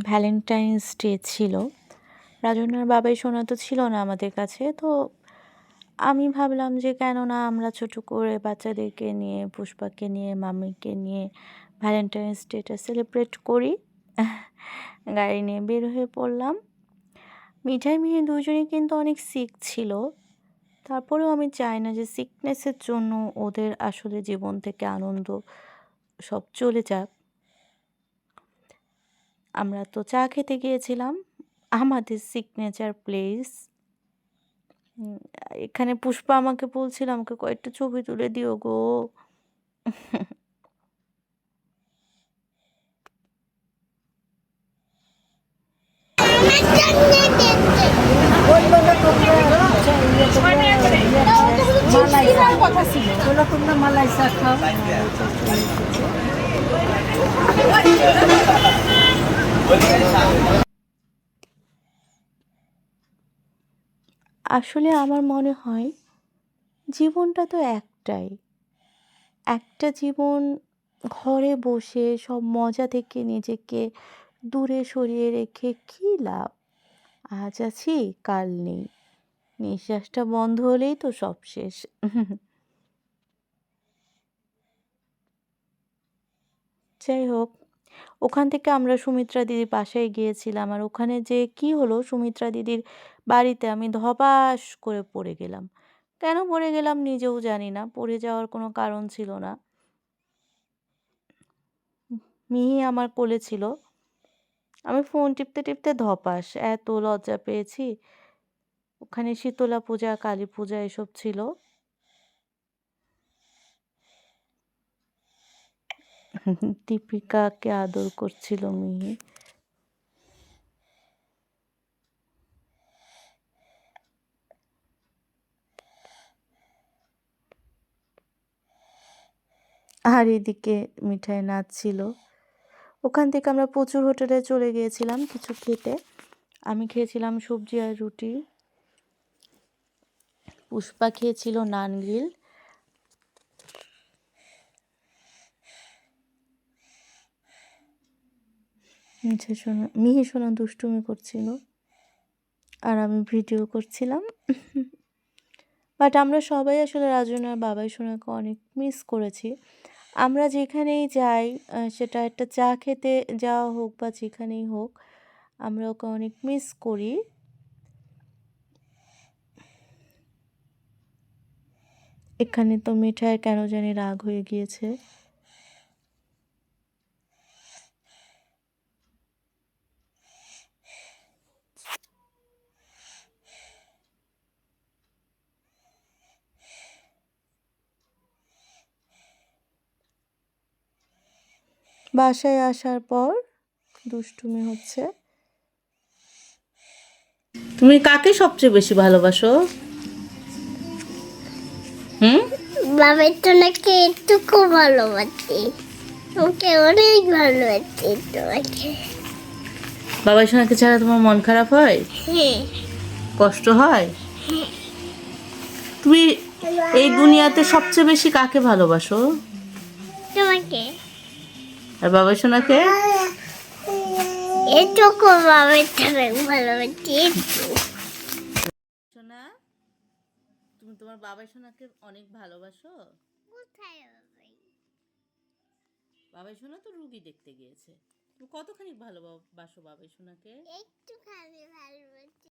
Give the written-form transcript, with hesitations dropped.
Valentine's day ছিল। রাজন্যার বাবাই সোনা তো ছিল না আমাদের কাছে, তো আমি ভাবলাম যে কেন না আমরা ছোট করে বাচ্চাদেরকে নিয়ে, পুষ্পাকে নিয়ে, মামিকে নিয়ে ভ্যালেন্টাইন্স ডেটা সেলিব্রেট করি। গাড়ি নিয়ে বের হয়ে পড়লাম। মিঠাই মিহি দুজনেই কিন্তু অনেক সিক ছিল। তারপরেও আমি চাই না যে সিকনেসের জন্য ওদের আসলে জীবন থেকে আনন্দ সব চলে যাক। আমরা তো চা খেতে গিয়েছিলাম আমাদের সিগনেচার প্লেস। এখানে পুষ্পা আমাকে বলছিল আমাকে কয়েকটা ছবি তুলে দিও গো। আসলে আমার মনে হয় জীবনটা তো একটাই। একটা জীবন ঘরে বসে সব মজা থেকে নিজেকে দূরে সরিয়ে রেখে কী লাভ? আজ আছি কাল নেই, নিঃশ্বাসটা বন্ধ হলেই তো সব শেষ। যাই হোক, ওখান থেকে আমরা সুমিত্রা দিদির বাসায় গিয়েছিলাম, আর ওখানে যে কি হলো, সুমিত্রা দিদির বাড়িতে আমি ধপাস করে পড়ে গেলাম। কেন পড়ে গেলাম নিজেও জানি না, পড়ে যাওয়ার কোনো কারণ ছিল না। মিহি আমার কোলে ছিল, আমি ফোন টিপতে টিপতে ধপাস, এত লজ্জা পেয়েছি। ওখানে শীতলা পূজা, কালী পূজা এসব ছিল। দীপিকাকে আদর করছিল মিহি। আর এদিকে মিঠাই নাচছিল। ওখান থেকে আমরা প্রচুর হোটেলে চলে গিয়েছিলাম কিছু খেতে। আমি খেয়েছিলাম সবজি আর রুটি, পুষ্পা খেয়েছিল নান গ্রিল। মিহি সোনা দুষ্টুমি করছিল আর আমি ভিডিও করছিলাম। বাট আমরা সবাই আসলে রাজনার বাবাই সোনাকে অনেক মিস করেছি। আমরা যেখানেই যাই, সেটা একটা চা খেতে যাওয়া হোক বা যেখানেই হোক, আমরা ওকে অনেক মিস করি। এখানে তো মিঠাই কেন জানি রাগ হয়ে গিয়েছে। বাসায় আসার পর দুষ্টুমি হচ্ছে। তুমি কাকে সবচেয়ে বেশি ভালোবাসো? বাবার তো নাকি একটুকু ভালোবাসি, ওকে অনেক ভালোবাসি তোমাকে। বাবা সোনাকে ছাড়া তোমার মন খারাপ হয়? হ্যাঁ। কষ্ট হয়? তুমি এই দুনিয়াতে সবচেয়ে বেশি কাকে ভালোবাসো? তোমাকে। আর বাবা সোনাকে? এটুকু বাবার তো অনেক ভালোবাসি, একটু। সোনা, তুমি তোমার বাবা সোনাকে অনেক ভালোবাসো? কোথায় বাবাই? বাবা সোনা তো রুগী দেখতে গিয়েছে। তুমি কতখানি ভালোবাসো বাবা সোনাকে? একটুখানি ভালোবাসি।